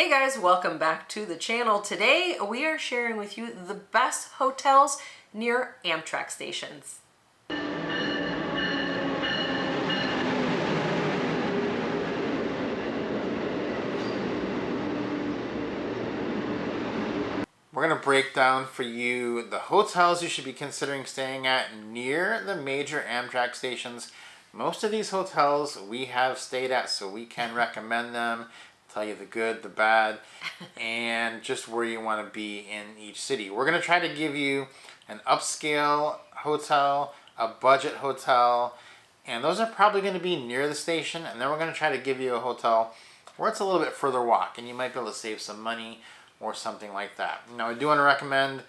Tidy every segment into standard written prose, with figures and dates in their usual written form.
Hey guys, welcome back to the channel. Today we are sharing with you the best hotels near Amtrak stations. We're going to break down for you the hotels you should be considering staying at near the major Amtrak stations. Most of these hotels we have stayed at, so we can recommend them, tell you the good, the bad, and just where you want to be in each city. We're going to try to give you an upscale hotel, a budget hotel, and those are probably going to be near the station. And then we're going to try to give you a hotel where it's a little bit further walk and you might be able to save some money or something like that. Now, I do want to recommend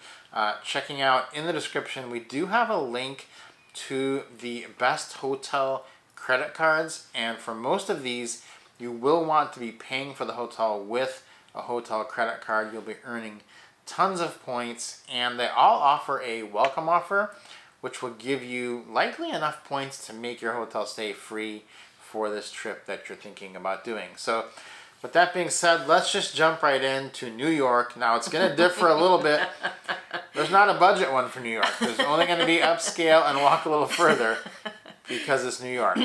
checking out in the description. We do have a link to the best hotel credit cards, and for most of these, you will want to be paying for the hotel with a hotel credit card. You'll be earning tons of points, and they all offer a welcome offer, which will give you likely enough points to make your hotel stay free for this trip that you're thinking about doing. So with that being said, let's just jump right into New York. Now, it's going to differ a little bit. There's not a budget one for New York. There's only going to be upscale and walk a little further because it's New York.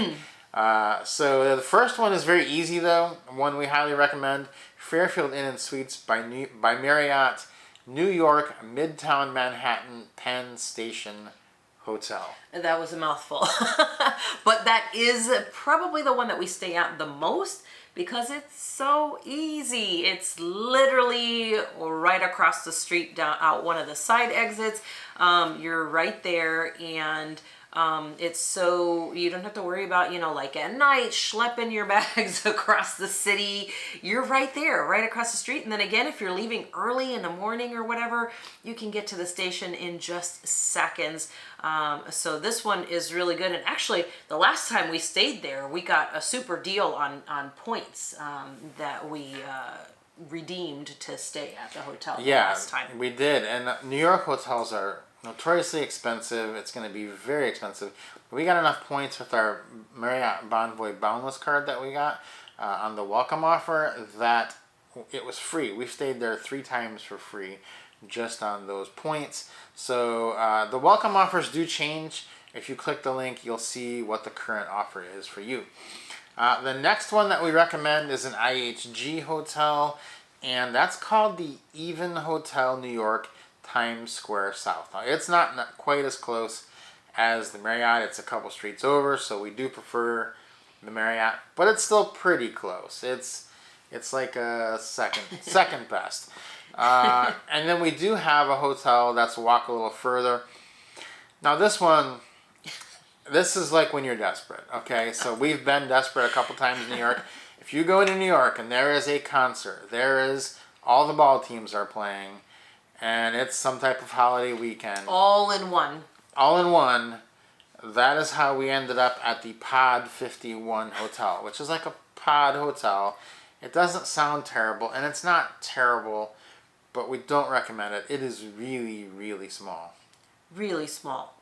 So the first one is very easy, though. One we highly recommend, Fairfield Inn and Suites by Marriott, New York, Midtown Manhattan, Penn Station Hotel. That was a mouthful. But that is probably the one that we stay at the most, because it's so easy. It's literally right across the street, down out one of the side exits. You're right there, and it's so you don't have to worry about, like at night schlepping your bags across the city. You're right there, right across the street. And then again, if you're leaving early in the morning or whatever, you can get to the station in just seconds. So this one is really good. And actually, the last time we stayed there, we got a super deal on points that we redeemed to stay at the hotel last time. Yeah, we did. And New York hotels are notoriously expensive. It's going to be very expensive. We got enough points with our Marriott Bonvoy Boundless card that we got on the welcome offer that it was free. We've stayed there 3 times for free just on those points. So the welcome offers do change. If you click the link, you'll see what the current offer is for you. The next one that we recommend is an IHG hotel, and that's called the Even Hotel New York, Times Square South. Now, it's not quite as close as the Marriott. It's a couple streets over, so we do prefer the Marriott, but it's still pretty close. It's like a second best. And then we do have a hotel that's walk a little further. Now this is like when you're desperate, okay? So we've been desperate a couple times in New York. If you go to New York and there is a concert, all the ball teams are playing, and it's some type of holiday weekend. All in one. All in one. That is how we ended up at the Pod 51 Hotel, which is like a pod hotel. It doesn't sound terrible, and it's not terrible, but we don't recommend it. It is really, really small. Really small.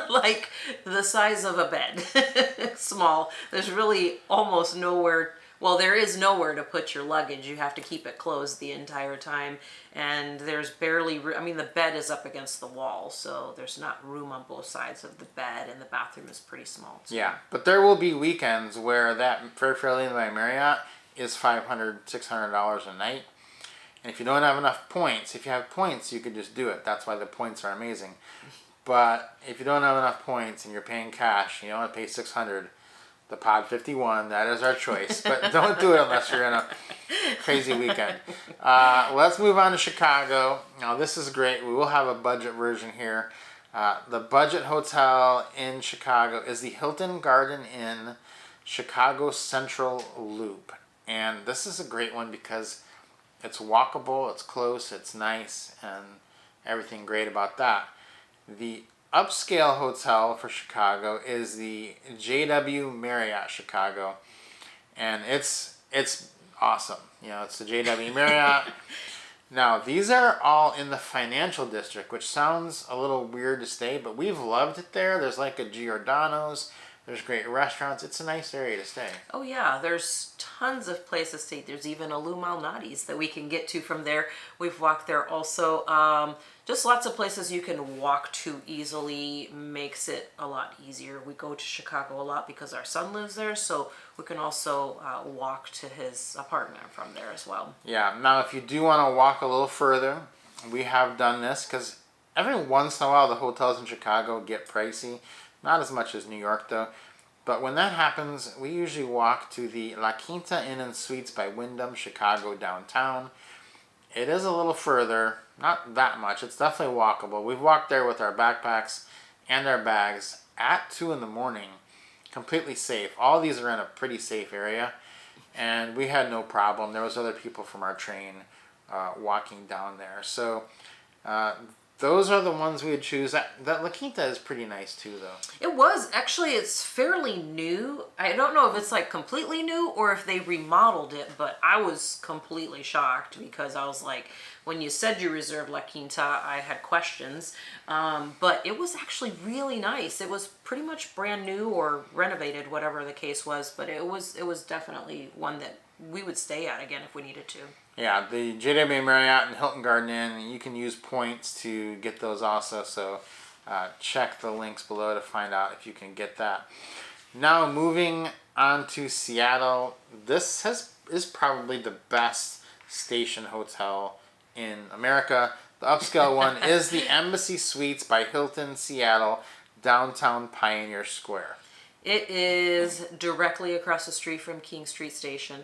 Like the size of a bed. Small. There's really almost nowhere. Well, there is nowhere to put your luggage. You have to keep it closed the entire time. And there's barely, the bed is up against the wall, so there's not room on both sides of the bed, and the bathroom is pretty small too. Yeah, but there will be weekends where that Fairfield Inn by Marriott is $500, $600 a night. And if you don't have enough points, if you have points, you could just do it. That's why the points are amazing. But if you don't have enough points and you're paying cash, you don't want to pay $600, the Pod 51, that is our choice. But don't do it unless you're in a crazy weekend. Let's move on to Chicago. Now, this is great. We will have a budget version here. The budget hotel in Chicago is the Hilton Garden Inn Chicago Central Loop. And this is a great one because it's walkable, it's close, it's nice, and everything great about that. The upscale hotel for Chicago is the JW Marriott Chicago, and it's awesome. It's the JW Marriott. Now, these are all in the financial district, which sounds a little weird to stay, but we've loved it there. There's like a Giordano's, There's great restaurants. It's a nice area to stay. Oh yeah, there's tons of places to eat. There's even a Lou Malnati's that we can get to from there. We've walked there also. Just lots of places you can walk to easily, makes it a lot easier. We go to Chicago a lot because our son lives there, so we can also walk to his apartment from there as well. Yeah, now if you do want to walk a little further, we have done this because every once in a while the hotels in Chicago get pricey. Not as much as New York though. But when that happens, we usually walk to the La Quinta Inn and Suites by Wyndham, Chicago downtown. It is a little further, not that much. It's definitely walkable. We've walked there with our backpacks and our bags at 2 in the morning, completely safe. All these are in a pretty safe area, and we had no problem. There was other people from our train walking down there. So those are the ones we would choose. That La Quinta is pretty nice too, though. It was. Actually, it's fairly new. I don't know if it's like completely new or if they remodeled it, but I was completely shocked because I was like, when you said you reserved La Quinta, I had questions. But it was actually really nice. It was pretty much brand new or renovated, whatever the case was, but it was definitely one that we would stay at again if we needed to. Yeah, the JW Marriott and Hilton Garden Inn, you can use points to get those also, so check the links below to find out if you can get that. Now moving on to Seattle, this is probably the best station hotel in America. The upscale one is the Embassy Suites by Hilton Seattle, downtown Pioneer Square. It is directly across the street from King Street Station.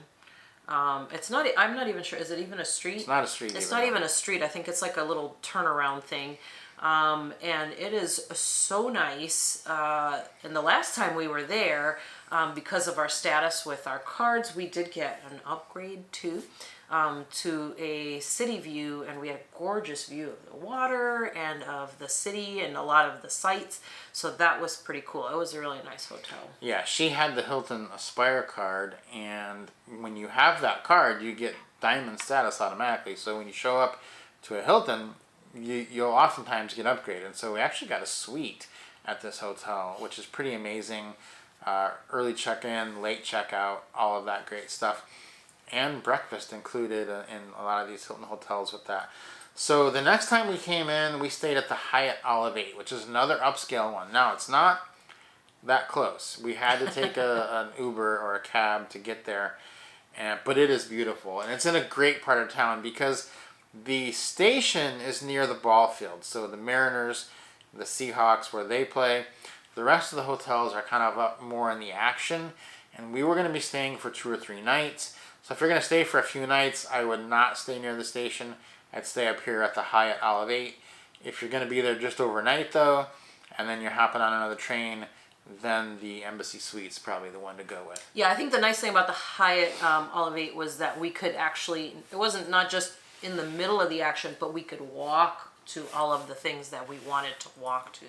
It's not. I'm not even sure. Is it even a street? It's not a street. It's not even a street. I think it's like a little turnaround thing, and it is so nice. And the last time we were there, because of our status with our cards, we did get an upgrade too. To a city view, and we had a gorgeous view of the water and of the city and a lot of the sights. So that was pretty cool. It was a really nice hotel. Yeah, she had the Hilton Aspire card, and when you have that card, you get diamond status automatically. So when you show up to a Hilton, you'll oftentimes get upgraded. So we actually got a suite at this hotel, which is pretty amazing. Early check-in, late check-out, all of that great stuff. And breakfast included in a lot of these Hilton hotels with that. So the next time we came in, we stayed at the Hyatt Olive 8, which is another upscale one. Now, it's not that close. We had to take an Uber or a cab to get there, but it is beautiful. And it's in a great part of town because the station is near the ball field. So the Mariners, the Seahawks, where they play, the rest of the hotels are kind of up more in the action. And we were going to be staying for 2 or 3 nights. So if you're going to stay for a few nights, I would not stay near the station. I'd stay up here at the Hyatt Olive 8. If you're going to be there just overnight, though, and then you're hopping on another train, then the Embassy Suite's probably the one to go with. Yeah, I think the nice thing about the Hyatt Olive 8 was that we could actually, it wasn't not just in the middle of the action, but we could walk to all of the things that we wanted to walk to.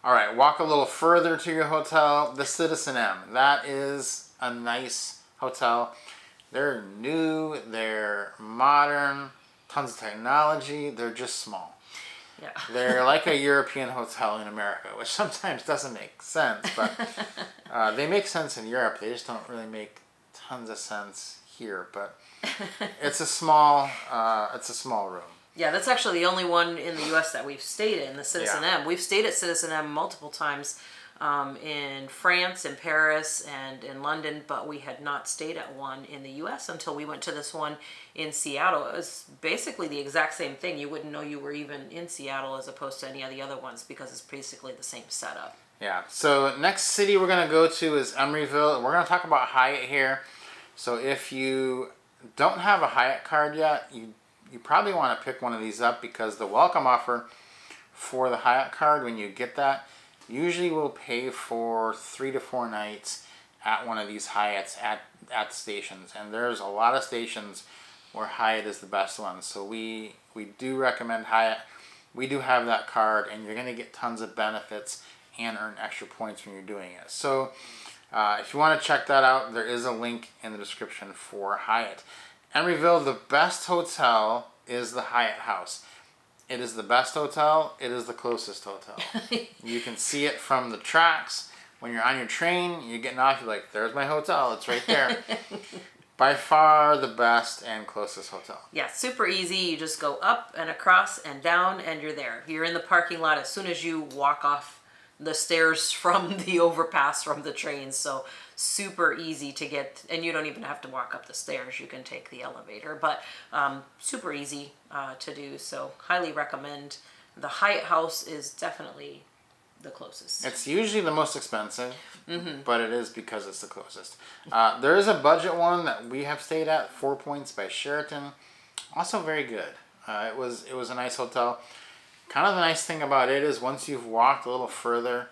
All right, walk a little further to your hotel, the Citizen M. That is a nice hotel. They're new, they're modern, tons of technology, they're just small. Yeah. They're like a European hotel in America, which sometimes doesn't make sense, but they make sense in Europe. They just don't really make tons of sense here, but it's a small room. Yeah, that's actually the only one in the U.S. that we've stayed in, the Citizen M. We've stayed at Citizen M multiple times in France, in Paris, and in London, but we had not stayed at one in the U.S. until we went to this one in Seattle. It was basically the exact same thing. You wouldn't know you were even in Seattle as opposed to any of the other ones because it's basically the same setup. Yeah, so next city we're going to go to is Emeryville. We're going to talk about Hyatt here. So if you don't have a Hyatt card yet, you probably want to pick one of these up because the welcome offer for the Hyatt card, when you get that, usually will pay for 3 to 4 nights at one of these Hyatts at stations. And there's a lot of stations where Hyatt is the best one. So we do recommend Hyatt. We do have that card, and you're going to get tons of benefits and earn extra points when you're doing it. So if you want to check that out, there is a link in the description for Hyatt. Emeryville, the best hotel is the Hyatt House. It is the best hotel. It is the closest hotel. You can see it from the tracks when you're on your train, you're getting off, you're like, there's my hotel, it's right there. By far the best and closest hotel. Yeah, super easy. You just go up and across and down and you're there. You're in the parking lot as soon as you walk off the stairs from the overpass from the train. So super easy to get, and you don't even have to walk up the stairs. You can take the elevator, but super easy to do. So highly recommend. The Hyatt House is definitely the closest. It's usually the most expensive, but it is because it's the closest. There is a budget one that we have stayed at, 4 Points by Sheraton. Also very good. It was a nice hotel. Kind of the nice thing about it is once you've walked a little further,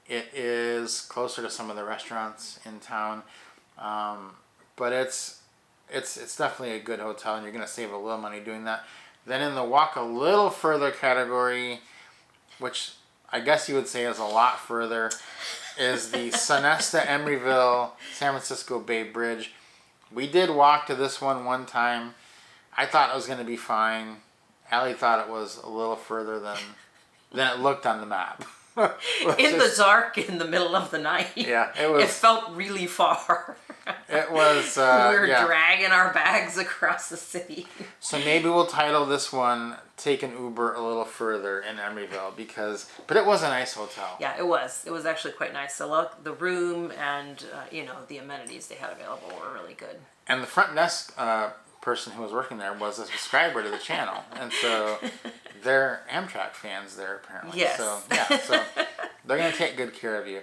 it is closer to some of the restaurants in town. But it's definitely a good hotel, and you're going to save a little money doing that. Then in the walk a little further category, which I guess you would say is a lot further, is the Sonesta Emeryville San Francisco Bay Bridge. We did walk to this one time. I thought it was going to be fine. Allie thought it was a little further than it looked on the map. In the dark, in the middle of the night. Yeah, it was. It felt really far. It was. We were dragging our bags across the city. So maybe we'll title this one "Take an Uber a Little Further in Emeryville" but it was a nice hotel. Yeah, it was. It was actually quite nice. The room and the amenities they had available were really good. And the front desk person who was working there was a subscriber to the channel, and so they're Amtrak fans there apparently. Yes. So they're gonna take good care of you.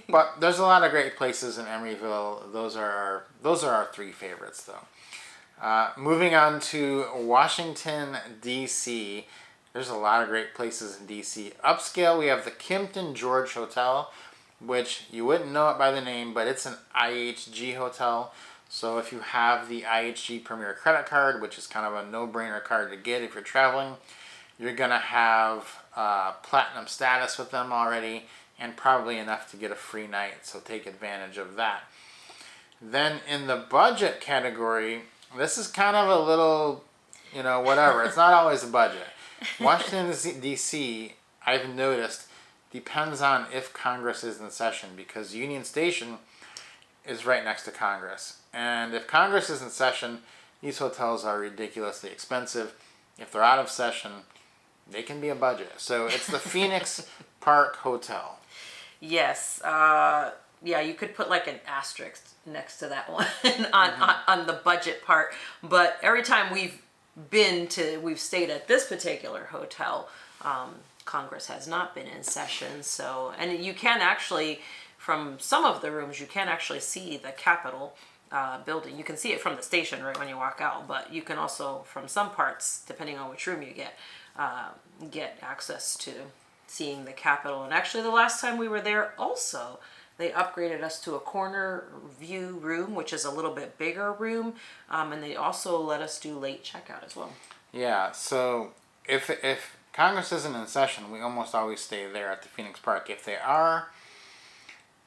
But there's a lot of great places in Emeryville. Those are our three favorites though. Moving on to Washington D.C. There's a lot of great places in D.C. Upscale, we have the Kimpton George Hotel, which you wouldn't know it by the name, but it's an IHG hotel. So if you have the IHG Premier Credit Card, which is kind of a no-brainer card to get if you're traveling, you're going to have platinum status with them already, and probably enough to get a free night, so take advantage of that. Then in the budget category, this is kind of a little, whatever. It's not always a budget. Washington, D.C., I've noticed, depends on if Congress is in session, because Union Station is right next to Congress. And if Congress is in session, these hotels are ridiculously expensive. If they're out of session, they can be a budget. So it's the Phoenix Park Hotel. Yes. Yeah, you could put like an asterisk next to that one on the budget part. But every time we've stayed at this particular hotel, Congress has not been in session. So, and you can actually, from some of the rooms, you can actually see the Capitol building. You can see it from the station right when you walk out, but you can also, from some parts, depending on which room you get access to seeing the Capitol. And actually, the last time we were there, also, they upgraded us to a corner view room, which is a little bit bigger room, and they also let us do late checkout as well. Yeah, so if Congress isn't in session, we almost always stay there at the Phoenix Park. If they are,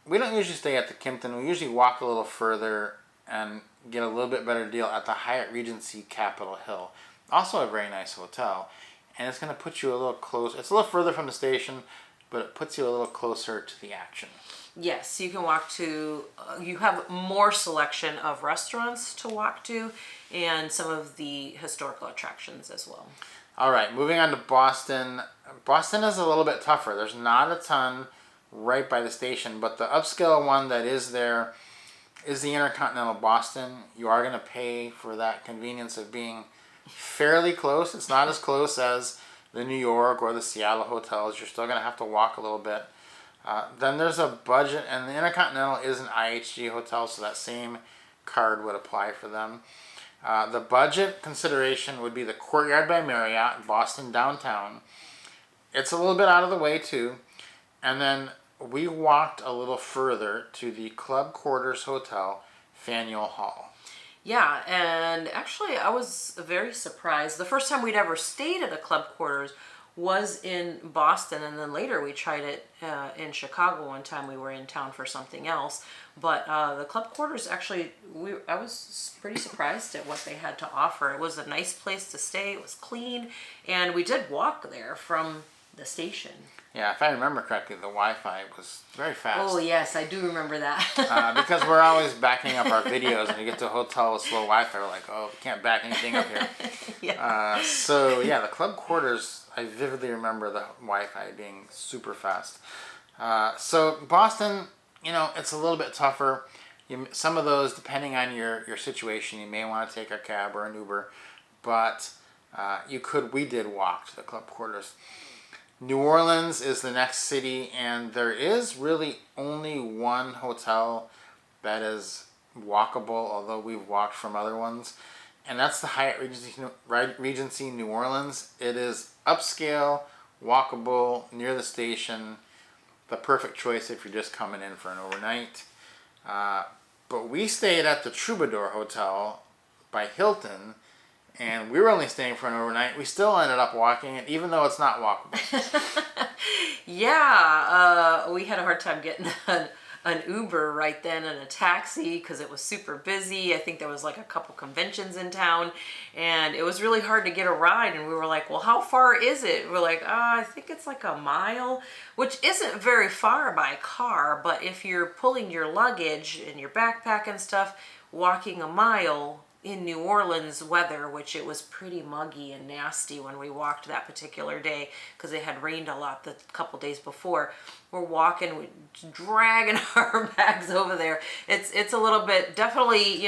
we don't usually stay at the Kimpton. We usually walk a little further and get a little bit better deal at the Hyatt Regency Capitol Hill. Also a very nice hotel. And it's going to put you a little closer. It's a little further from the station, but it puts you a little closer to the action. Yes, you can walk to, you have more selection of restaurants to walk to and some of the historical attractions as well. All right, moving on to Boston. Boston is a little bit tougher. There's not a ton right by the station, but the upscale one that is there is the Intercontinental Boston. You are going to pay for that convenience of being fairly close. It's not as close as the New York or the Seattle hotels. You're still going to have to walk a little bit. Then there's a budget, and the Intercontinental is an IHG hotel, so that same card would apply for them. The budget consideration would be the Courtyard by Marriott, Boston downtown. It's a little bit out of the way too. And then we walked a little further to the Club Quarters Hotel, Faneuil Hall. Yeah, and actually I was very surprised. The first time we'd ever stayed at a Club Quarters was in Boston, and then later we tried it in Chicago one time. We were in town for something else. But the Club Quarters, actually, I was pretty surprised at what they had to offer. It was a nice place to stay. It was clean, and we did walk there from the station. Yeah, if I remember correctly, the Wi-Fi was very fast. Oh yes, I do remember that. Because we're always backing up our videos, and we get to a hotel with slow Wi-Fi, we're like, oh, we can't back anything up here. Yeah. So yeah, the club quarters, I vividly remember the Wi-Fi being super fast. So Boston, it's a little bit tougher. Some of those, depending on your situation, you may want to take a cab or an Uber, but we did walk to the club quarters. New Orleans is the next city, and there is really only one hotel that is walkable, although we've walked from other ones, and that's the Hyatt Regency New Orleans. It is upscale, walkable, near the station, the perfect choice if you're just coming in for an overnight. But we stayed at the Troubadour Hotel by Hilton, and we were only staying for an overnight. We still ended up walking it, even though it's not walkable. Yeah, we had a hard time getting an Uber right then and a taxi because it was super busy. I think there was like a couple conventions in town, and it was really hard to get a ride. And we were like, well, how far is it? We're like, I think it's like a mile, which isn't very far by car. But if you're pulling your luggage and your backpack and stuff, walking a mile in New Orleans weather, which it was pretty muggy and nasty when we walked that particular day because it had rained a lot the couple days before. We're walking, dragging our bags over there. It's a little bit, definitely,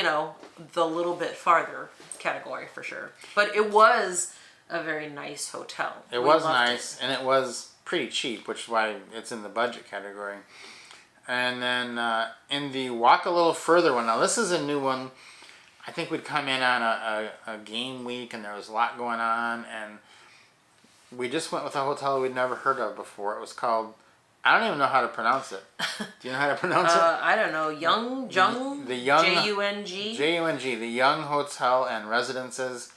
the little bit farther category for sure. But it was a very nice hotel. It was nice, and it was pretty cheap, which is why it's in the budget category. And then in the walk a little further one, now this is a new one. I think we'd come in on a game week, and there was a lot going on, and we just went with a hotel we'd never heard of before. It was called, I don't even know how to pronounce it. Do you know how to pronounce it? I don't know. Jung? The Young. J-U-N-G? J-U-N-G. The Young Hotel and Residences.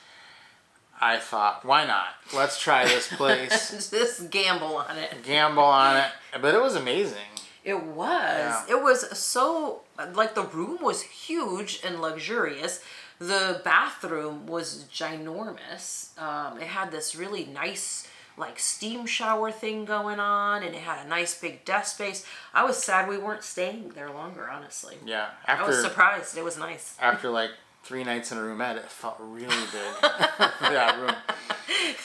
I thought, why not? Let's try this place. Just gamble on it. But it was amazing. It was. Yeah. It was so, the room was huge and luxurious. The bathroom was ginormous. It had this really nice, steam shower thing going on, and it had a nice big desk space. I was sad we weren't staying there longer, honestly. Yeah. I was surprised. It was nice. After, 3 nights in a roomette, it felt really big. That room.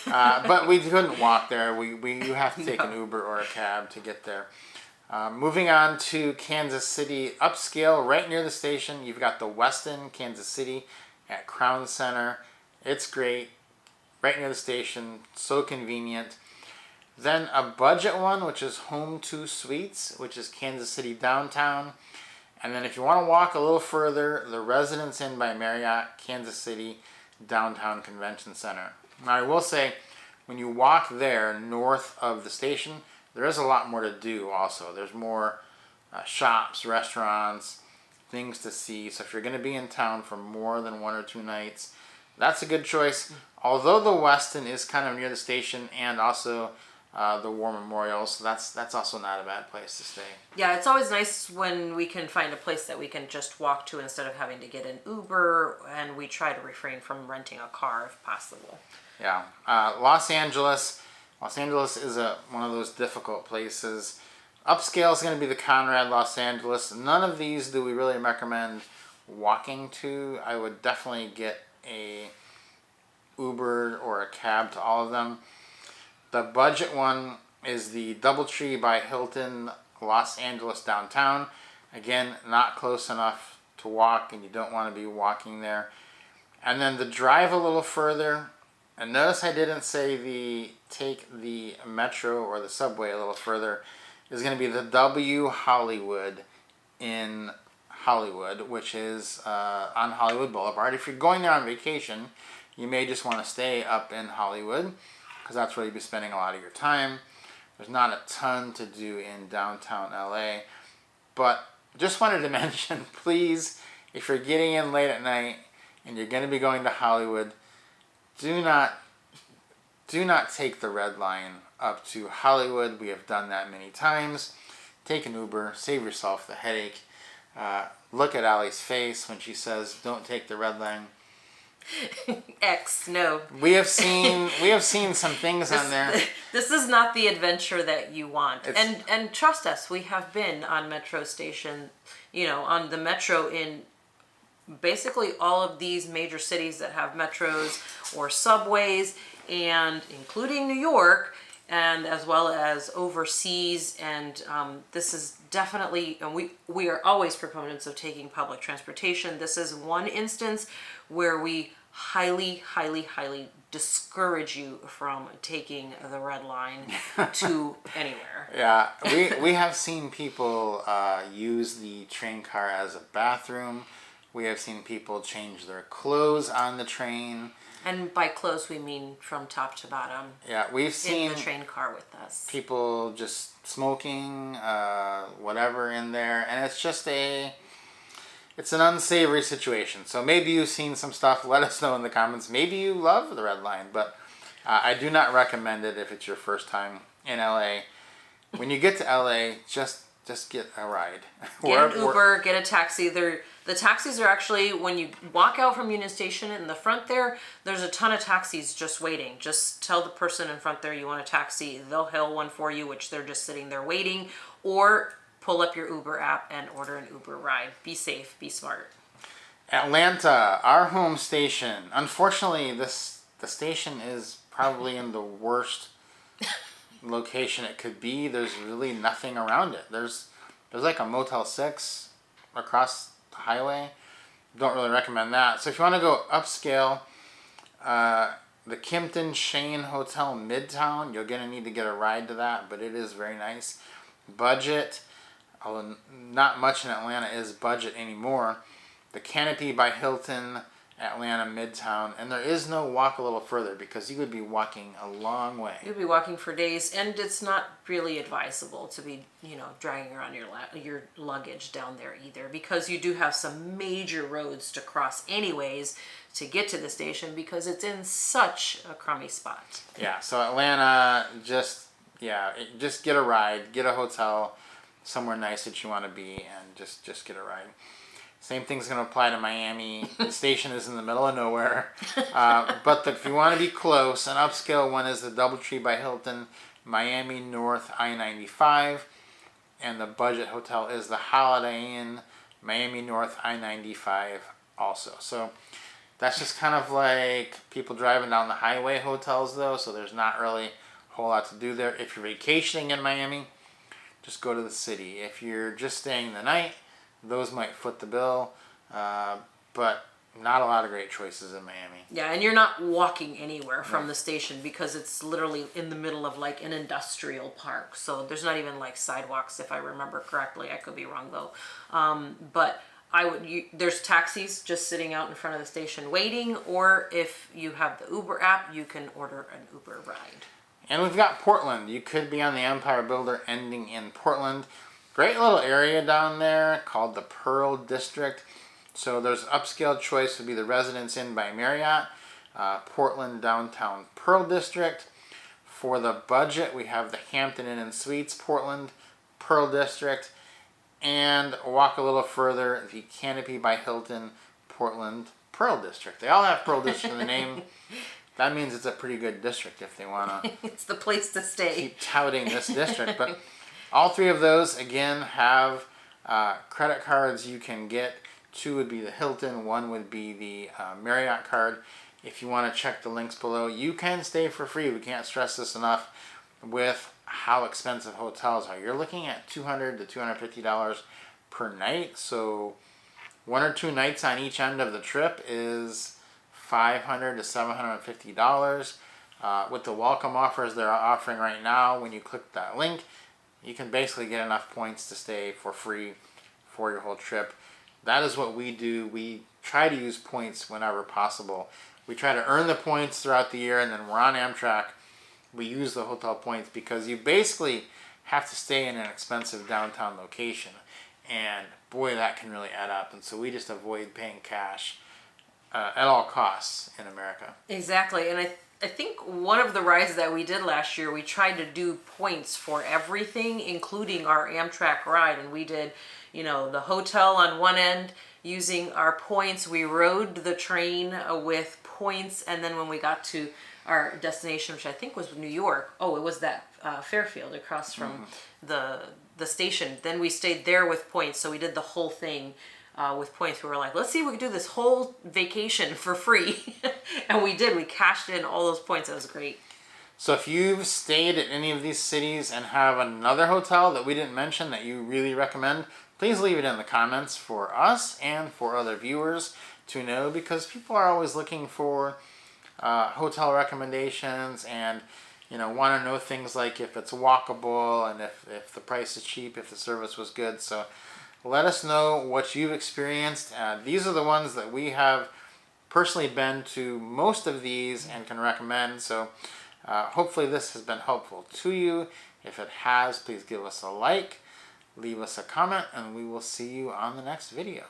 But we couldn't walk there. You have to take an Uber or a cab to get there. Moving on to Kansas City, upscale, right near the station. You've got the Westin Kansas City at Crown Center. It's great, right near the station, so convenient. Then a budget one, which is Home 2 Suites, which is Kansas City downtown. And then if you want to walk a little further, the Residence Inn by Marriott, Kansas City downtown convention center. Now I will say, when you walk there north of the station, there is a lot more to do also. There's more shops, restaurants, things to see. So if you're going to be in town for more than 1 or 2 nights, that's a good choice. Although the Westin is kind of near the station and also the War Memorial, so that's also not a bad place to stay. Yeah, it's always nice when we can find a place that we can just walk to instead of having to get an Uber, and we try to refrain from renting a car if possible. Yeah. Los Angeles is one of those difficult places. Upscale is going to be the Conrad Los Angeles. None of these do we really recommend walking to. I would definitely get a Uber or a cab to all of them. The budget one is the DoubleTree by Hilton Los Angeles downtown. Again, not close enough to walk, and you don't want to be walking there. And then the drive a little further. And notice I didn't say take the metro or the subway a little further. Is going to be the W Hollywood in Hollywood, which is on Hollywood Boulevard. If you're going there on vacation, you may just want to stay up in Hollywood because that's where you'll be spending a lot of your time. There's not a ton to do in downtown LA. But just wanted to mention, please, if you're getting in late at night and you're going to be going to Hollywood, do not take the red line up to Hollywood. We have done that many times. Take an Uber. Save yourself the headache. Look at Allie's face when she says, don't take the red line. X, no. We have seen some things on there. This is not the adventure that you want. It's- And trust us, we have been on metro station, on the metro in basically all of these major cities that have metros or subways, and including New York, and as well as overseas. And this is definitely, and we are always proponents of taking public transportation. This is one instance where we highly, highly, highly discourage you from taking the red line to anywhere. Yeah, we have seen people use the train car as a bathroom. We have seen people change their clothes on the train. And by clothes, we mean from top to bottom. Yeah, we've seen in the train car with us. People just smoking, whatever in there, and it's an unsavory situation. So maybe you've seen some stuff. Let us know in the comments. Maybe you love the red line, but I do not recommend it if it's your first time in LA. When you get to LA, just get a ride. Get an Uber, get a taxi. The taxis are actually, when you walk out from Union Station in the front there's a ton of taxis just waiting. Just tell the person in front there you want a taxi. They'll hail one for you, which they're just sitting there waiting. Or pull up your Uber app and order an Uber ride. Be safe, be smart. Atlanta, our home station. Unfortunately, the station is probably in the worst location it could be. There's really nothing around it. There's like a Motel 6 across the highway. Don't really recommend that. So if you want to go upscale, the Kimpton Shane Hotel Midtown, you're going to need to get a ride to that, but it is very nice. Budget, although not much in Atlanta is budget anymore. The Canopy by Hilton, Atlanta Midtown, and there is no walk a little further because you would be walking a long way. You'll be walking for days, and it's not really advisable to be, dragging around your luggage down there either, because you do have some major roads to cross anyways to get to the station because it's in such a crummy spot. Yeah, so Atlanta, just get a ride, get a hotel somewhere nice that you want to be, and just get a ride. Same thing's going to apply to Miami. The station is in the middle of nowhere. But if you want to be close, an upscale one is the Doubletree by Hilton, Miami North I-95. And the budget hotel is the Holiday Inn, Miami North I-95 also. So that's just kind of like people driving down the highway hotels though. So there's not really a whole lot to do there. If you're vacationing in Miami, just go to the city. If you're just staying the night, those might foot the bill, but not a lot of great choices in Miami. Yeah, and you're not walking anywhere from the station because it's literally in the middle of like an industrial park. So there's not even like sidewalks, if I remember correctly. I could be wrong though. But there's taxis just sitting out in front of the station waiting, or if you have the Uber app, you can order an Uber ride. And we've got Portland. You could be on the Empire Builder ending in Portland. Great little area down there called the Pearl District. So there's upscale choice would be the Residence Inn by Marriott, Portland Downtown Pearl District. For the budget, we have the Hampton Inn and Suites, Portland, Pearl District. And walk a little further, the Canopy by Hilton, Portland, Pearl District. They all have Pearl District in the name. That means it's a pretty good district if they want to It's the place to stay. keep touting this district. But all three of those, again, have credit cards you can get. 2 would be the Hilton, 1 would be the Marriott card. If you want to check the links below, you can stay for free. We can't stress this enough with how expensive hotels are. You're looking at $200 to $250 per night. So 1 or 2 nights on each end of the trip is $500 to $750. With the welcome offers they're offering right now, when you click that link, you can basically get enough points to stay for free for your whole trip. That is what we do. We try to use points whenever possible. We try to earn the points throughout the year, and then we're on Amtrak. We use the hotel points because you basically have to stay in an expensive downtown location. And boy, that can really add up. And so we just avoid paying cash at all costs in America. Exactly. And I think one of the rides that we did last year, we tried to do points for everything, including our Amtrak ride. And we did, you know, the hotel on one end using our points. We rode the train with points. And then when we got to our destination, which I think was New York, oh, it was that Fairfield across from the station. Then we stayed there with points. So we did the whole thing with points. We were like, let's see if we can do this whole vacation for free. And we did. We cashed in all those points. It was great. So if you've stayed at any of these cities and have another hotel that we didn't mention that you really recommend, please leave it in the comments for us and for other viewers to know, because people are always looking for hotel recommendations and, you know, want to know things like if it's walkable and if the price is cheap, if the service was good. So let us know what you've experienced. These are the ones that we have personally been to most of these and can recommend. So hopefully this has been helpful to you. If it has, please give us a like, leave us a comment, and we will see you on the next video.